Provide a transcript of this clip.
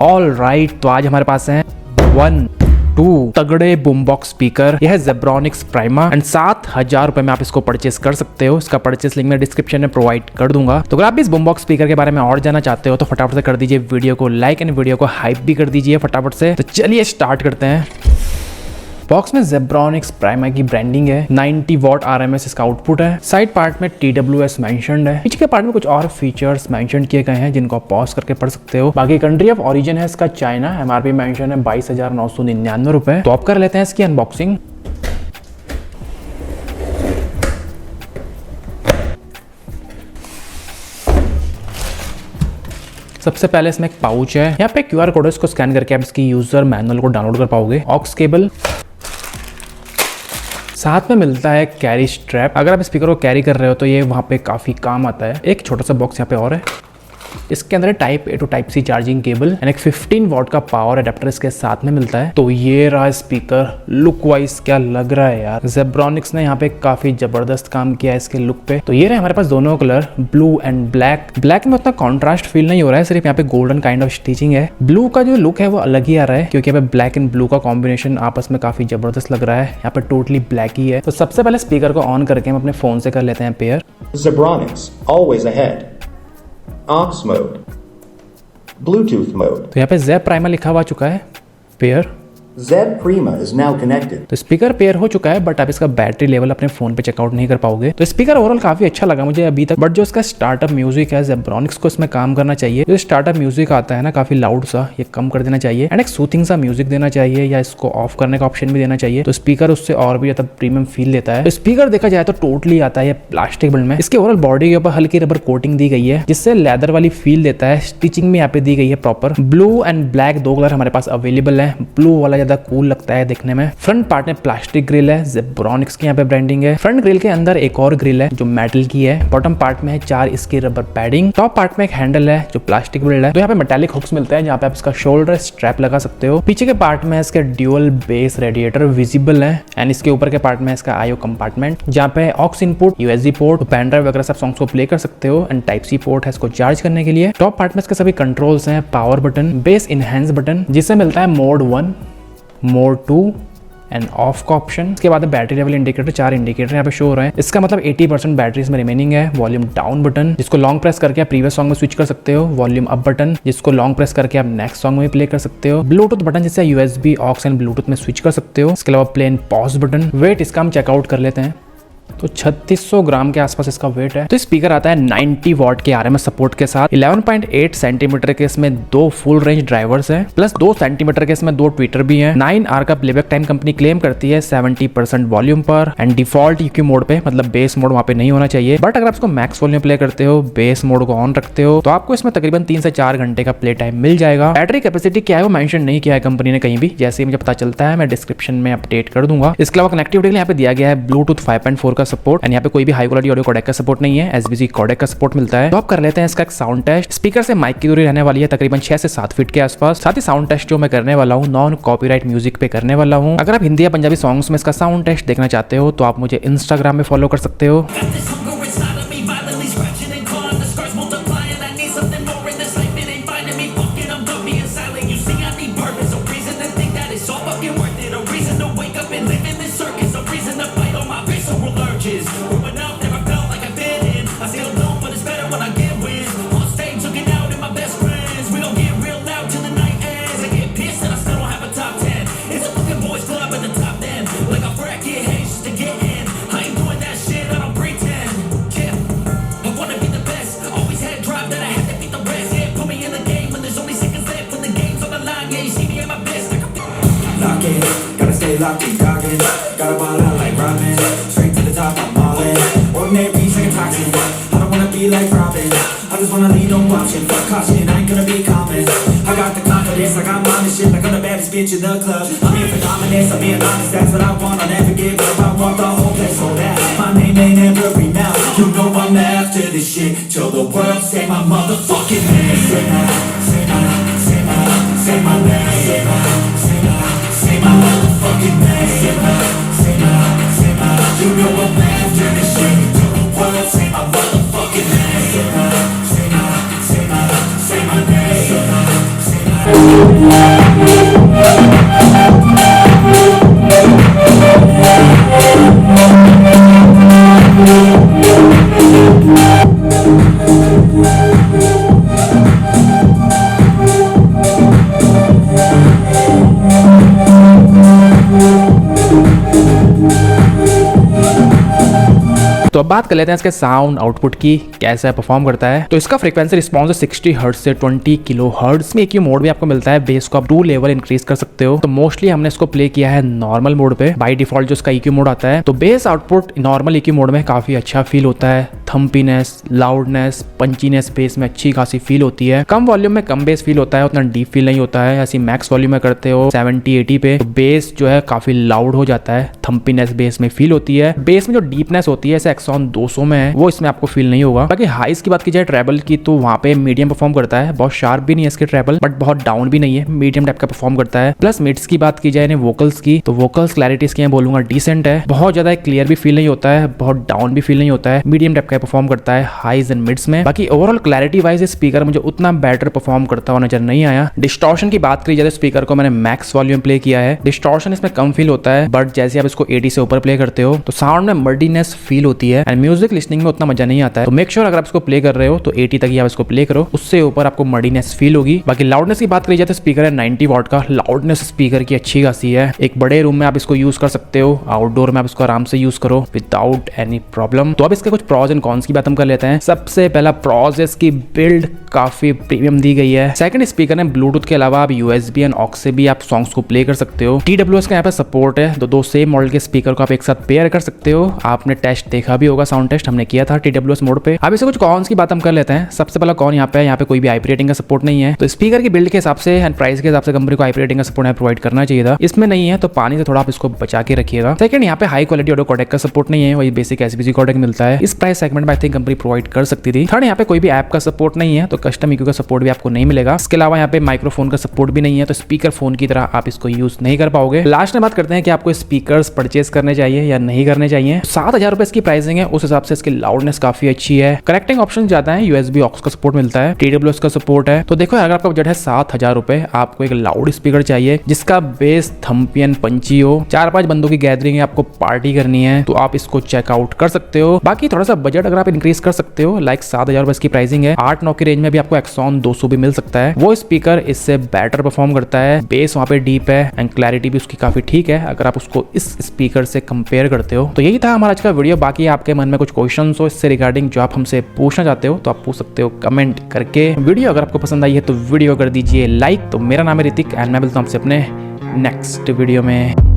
All right, तो आज हमारे पास है 1 2 तगड़े बूमबॉक्स स्पीकर। यह है जेब्रॉनिक्स प्राइमा एंड 7,000 रुपए में आप इसको परचेस कर सकते हो। इसका परचेस लिंक मैं डिस्क्रिप्शन में प्रोवाइड कर दूंगा। तो अगर आप भी इस बूमबॉक्स स्पीकर के बारे में और जानना चाहते हो तो फटाफट से कर दीजिए वीडियो को लाइक एंड वीडियो को हाइप भी कर दीजिए फटाफट से। तो चलिए स्टार्ट करते हैं। बॉक्स में जेब्रॉनिक्स प्राइमा की ब्रांडिंग है। 90 वॉट RMS इसका आउटपुट है। साइड पार्ट में TWS मेंशन्ड है। पीछे के पार्ट में कुछ और फीचर्स मेंशन किए गए हैं जिनको आप पॉज करके पढ़ सकते हो। बाकी कंट्री ऑफ ओरिजिन है इसका चाइना। MRP मेंशन है 22,999 रुपए। तो आप कर लेते हैं इसकी अनबॉक्सिंग। सबसे पहले इसमें एक पाउच है। यहाँ पे QR कोड है, इसको स्कैन करके आप इसकी यूजर मैनुअल को डाउनलोड कर पाओगे। ऑक्स केबल, साथ में मिलता है कैरी स्ट्रैप। अगर आप स्पीकर को कैरी कर रहे हो तो ये वहाँ पे काफी काम आता है। एक छोटा सा बॉक्स यहाँ पे और है। इसके अंदर type A to type C charging cable and एक 15 वॉट का पावर अडेप्टर इसके साथ में मिलता है। तो ये रहा स्पीकर। लुक वाइज क्या लग रहा है यार, जेब्रॉनिक्स ने यहाँ पे काफी जबरदस्त काम किया है इसके लुक पे। तो ये रहे हमारे पास दोनों colour, blue and black. Black में उतना कॉन्ट्रास्ट फील नहीं हो रहा है, सिर्फ यहाँ पे गोल्डन काइंड ऑफ स्टिचिंग है। ब्लू का जो लुक है वो अलग ही आ रहा है क्योंकि यहाँ पे ब्लैक एंड ब्लू का कॉम्बिनेशन आपस में काफी जबरदस्त लग रहा है। यहाँ पे टोटली ब्लैक ही है। तो सबसे पहले स्पीकर को ऑन करके हम अपने फोन से कर लेते हैं pair. Zebronics, always ahead. Aux mode. Bluetooth mode. तो यहाँ पे जेब प्राइमा लिखा हुआ चुका है। Pair Zeb Prima is now connected. तो स्पीकर पेयर हो चुका है बट आप इसका बैटरी लेवल अपने फोन पे चेकआउट नहीं कर पाओगे। तो स्पीकर ओवरऑल काफी अच्छा लगा मुझे अभी तक, बट जो इसका स्टार्टअप म्यूजिक है जेब्रॉनिक्स को इसमें काम करना चाहिए। जो स्टार्टअप म्यूजिक आता है ना काफी लाउड सा, ये कम कर देना चाहिए एंड एक सूथिंग सा म्यूजिक देना चाहिए या इसको ऑफ करने का ऑप्शन भी देना चाहिए। तो स्पीकर उससे और भी ज्यादा प्रीमियम फील देता है। तो स्पीकर देखा जाए तो टोटली आता है प्लास्टिक बिल्ड में। इसके ओवरऑल बॉडी के ऊपर हल्की रबर कोटिंग दी गई है जिससे लेदर वाली फील देता है। स्टिचिंग में यहाँ पे दी गई है प्रॉपर। ब्लू एंड ब्लैक दो कलर हमारे पास अवेलेबल है। ब्लू वाला ज्यादा कूल लगता है देखने में। फ्रंट पार्ट में प्लास्टिक ग्रिल है, जेब्रॉनिक्स की यहाँ पे ब्रांडिंग है। फ्रंट ग्रिल के अंदर एक और ग्रिल है जो मेटल की है। बॉटम पार्ट में है 4 इसकी रबर पैडिंग। टॉप पार्ट में एक हैंडल है जो प्लास्टिक बिल्ड है। तो यहाँ पे मेटालिक हुक्स मिलते हैं जहाँ पे आप इसका शोल्डर स्ट्रैप लगा सकते हो। पीछे के पार्ट में इसके ड्यूअल बेस रेडिएटर विजिबल है एंड इसके ऊपर के पार्ट में इसका IO कंपार्टमेंट जहाँ पे aux input, USB port, pen drive वगैरह सब सॉन्ग्स को प्ले कर सकते हो एंड टाइप C पोर्ट है इसको चार्ज करने के लिए। टॉप पार्ट में इसके सभी कंट्रोल्स हैं, power button, base enhance button जिससे मिलता है मोड 1, मोड 2 एंड ऑफ का ऑप्शन। इसके बाद बैटरी लेवल इंडिकेटर, 4 इंडिकेटर यहाँ पे शो हो रहे हैं। इसका मतलब 80% बैटरी इसमें रिमेनिंग है। वॉल्यूम डाउन बटन जिसको लॉन्ग प्रेस करके आप प्रीवियस सॉन्ग में स्विच कर सकते हो। वॉल्यूम अप बटन जिसको लॉन्ग प्रेस करके आप नेक्स्ट सॉन्ग में प्ले कर सकते हो। ब्लूटूथ बटन जिससे USB, ऑक्स एंड ब्लूटूथ में स्विच कर सकते हो। इसके अलावा प्लेन पॉज बटन। वेट इसका हम चेकआउट कर लेते हैं तो 3600 ग्राम के आसपास इसका वेट है। तो स्पीकर आता है 90 वॉट के RMS सपोर्ट के साथ। 11.8 सेंटीमीटर के इसमें 2 फुल रेंज ड्राइवर्स हैं प्लस 2 सेंटीमीटर के इसमें 2 ट्विटर भी हैं। 9 का प्लेबैक टाइम कंपनी क्लेम करती है 70% वॉल्यूम पर एंड डिफॉल्ट EQ मोड पे, मतलब बेस मोड वहाँ पे नहीं होना चाहिए। बट अगर आप इसको मैक्स वॉल्यूम प्ले करते हो, बेस मोड को ऑन रखते हो तो आपको इसमें तकरीबन 3 से 4 घंटे का प्ले टाइम मिल जाएगा। बैटरी कैपेसिटी क्या है वो मेंशन नहीं किया है कंपनी ने कहीं भी। जैसे ही मुझे पता चलता है मैं डिस्क्रिप्शन में अपडेट कर दूंगा। इसके अलावा कनेक्टिविटी के लिए यहाँ पे दिया गया है ब्लूटूथ 5.4 का सपोर्ट एंड यहाँ पे कोई भी हाई क्वालिटी ऑडियो कोडेक का सपोर्ट नहीं है। SBC कोडेक का सपोर्ट मिलता है। तो आप कर लेते हैं इसका एक साउंड टेस्ट। स्पीकर से माइक की दूरी रहने वाली है तकरीबन 6 से 7 फीट के आसपास। साथ ही साउंड टेस्ट जो मैं करने वाला हूँ नॉन कॉपीराइट म्यूजिक पे करने वाला हूँ। अगर आप हिंदी या पंजाबी सॉन्ग्स में इसका साउंड टेस्ट देखना चाहते हो तो आप मुझे इंस्टाग्राम में फॉलो कर सकते हो। Gotta stay locked in goggin. Gotta ball out like Robin. Straight to the top, I'm all in. Ordinary beats like a toxin. I don't wanna be like Robin. I just wanna lead, no option. Fuck caution, I ain't gonna be common. I got the confidence, like I'm on this shit, like I'm the baddest bitch in the club. I'm here for dominance, I'm being honest, that's what I want. I'll never give up, I want the whole place sold out. My name ain't never renowned. You know I'm after this shit. Till the world say my motherfucking name. Say my, say my, say my, say my name. Say my, say my, say my motherfucking name. Say my, say my, say my. You know I'm after this shit. Till the world say my motherfucking name. Say my, say my, say my, say my name. Say my, say my. तो अब बात कर लेते हैं इसके sound output की, कैसा perform करता है। तो इसका फ्रीक्वेंसी रिस्पॉन्स 60 हर्ट्ज से 20 किलो हर्ट्ज में EQ मोड भी आपको मिलता है। बेस को आप 2 लेवल इंक्रीज कर सकते हो। तो मोस्टली हमने इसको प्ले किया है नॉर्मल मोड पे। बाय डिफॉल्ट जो इसका EQ मोड आता है, तो base output normal EQ mode में काफी अच्छा फील होता है। थम्पीनेस, लाउडनेस, पंचीनेस बेस में अच्छी खासी फील होती है। कम वॉल्यूम में कम बेस फील होता है, उतना डीप फील नहीं होता है। ऐसी मैक्स वॉल्यूम में करते हो 70-80 पे, तो बेस जो है काफी लाउड हो जाता है। थम्पीनेस बेस में फील होती है। बेस में जो डीपनेस होती है जैसे एक्सॉन 200 में है, वो इसमें आपको फील नहीं होगा। बाकी हाइस की बात की जाए ट्रेबल की, तो वहाँ पे मीडियम परफॉर्म करता है। बहुत शार्प भी नहीं है इसके ट्रेबल, बट बहुत डाउन भी नहीं है, मीडियम टाइप का परफॉर्म करता है। प्लस मिड्स की बात की जाए वोकल्स की, तो वोकल्स क्लैरिटी इसकी मैं बोलूंगा डिसेंट है। बहुत ज्यादा क्लियर भी फील नहीं होता है, बहुत डाउन भी फील नहीं होता है, मीडियम टाइप का परफॉर्म करता है हाइज एंड मिड्स में। बाकी ओवरऑल क्लैरिटी वाइज स्पीकर मुझे उतना बेटर परफॉर्म करता हुआ नजर नहीं आया। डिस्टॉर्शन की बात करी जाए स्पीकर को मैंने मैक्स वॉल्यूम प्ले किया है। डिस्टॉर्शन इसमें कम फील होता है, बट जैसे आप इसको 80 से ऊपर प्ले करते हो तो साउंड में मर्डीनेस फील होती है एंड म्यूजिक लिसनिंग में उतना मजा नहीं आता है। तो मेक श्योर अगर आप इसको प्ले कर रहे हो तो 80 तक ही आप इसको प्ले करो, उससे ऊपर आपको मर्डीनेस फील होगी। बाकी लाउडनेस की बात करी जाए तो स्पीकर है 90 वॉट का। लाउडनेस स्पीकर की अच्छी खासी है। एक बड़े रूम में आप इसको यूज कर सकते हो, आउटडोर में आप इसको आराम से यूज करो विदाउट एनी प्रॉब्लम। तो अब इसके कुछ प्रॉज एंड कॉन्स की बात हम कर लेते हैं। सबसे पहला प्रॉज की बिल्ड काफी प्रीमियम दी गई है। सेकंड, स्पीकर ने ब्लूटूथ के अलावा आप USB एंड ऑक्स से भी आप सॉन्ग्स को प्ले कर सकते हो। TWS का यहाँ पे सपोर्ट है, तो 2 सेम मॉडल के स्पीकर को आप एक साथ पेयर कर सकते हो। आपने टेस्ट देखा भी होगा, साउंड टेस्ट हमने किया था TWS मोड पे। अब इसे कुछ कॉन्स की बात हम कर लेते हैं। सबसे पहला कॉन यहाँ पे कोई भी IP रेटिंग का सपोर्ट नहीं है। तो स्पीकर की बिल्ड के हिसाब से एंड प्राइस के हिसाब से कंपनी को IP रेटिंग का सपोर्ट प्रोवाइड करना चाहिए था। इसमें नहीं है, तो पानी से थोड़ा आप इसको बचा के रखिएगा। सेकंड, यहाँ पे हाई क्वालिटी ऑडियो कोडेक का सपोर्ट नहीं है, वही बेसिक SBC कोडेक मिलता है। इस प्राइस सेगमेंट में आई थिंक कंपनी प्रोवाइड कर सकती थी। थर्ड, यहाँ पे कोई भी ऐप का सपोर्ट नहीं है, तो कस्टम EQ का सपोर्ट भी आपको नहीं मिलेगा। इसके अलावा यहाँ पे माइक्रोफोन का सपोर्ट भी नहीं है, तो स्पीकर फोन की तरह आप इसको यूज नहीं कर पाओगे। लास्ट में बात करते हैं कि आपको स्पीकर्स परचेज करने चाहिए या नहीं करने चाहिए। 7,000 रुपए इसकी प्राइसिंग है, उस हिसाब से इसकी लाउडनेस काफी अच्छी है। कनेक्टिंग ऑप्शन ज्यादा है, USB ऑक्स का सपोर्ट मिलता है, TWS का सपोर्ट है। तो देखो अगर आपका बजट है 7,000 रुपए, आपको एक लाउड स्पीकर चाहिए जिसका बेस थम्पियन पंची हो, 4-5 बंदों की गैदरिंग है, आपको पार्टी करनी है, तो आप इसको चेकआउट कर सकते हो। बाकी थोड़ा सा बजट अगर आप इंक्रीज कर सकते हो, लाइक 7,000 रुपए इसकी प्राइसिंग है, 8-9 की रेंज में भी आपको एक्सॉन 200 भी मिल सकता है। वो स्पीकर इससे बेटर परफॉर्म करता है। बेस वहाँ पे डीप है एंड क्लैरिटी भी उसकी काफी ठीक है अगर आप उसको इस स्पीकर से कंपेयर करते हो। तो यही था हमारा आज का वीडियो। बाकी आपके मन में कुछ क्वेश्चन हो इससे रिगार्डिंग जो आप हमसे पूछना चाहते हो, तो आप पूछ सकते हो कमेंट करके। वीडियो अगर आपको पसंद आई है तो वीडियो कर दीजिए लाइक। तो मेरा नाम है ऋतिक एंड मैं मिलता हूं आपसे अपने नेक्स्ट वीडियो में।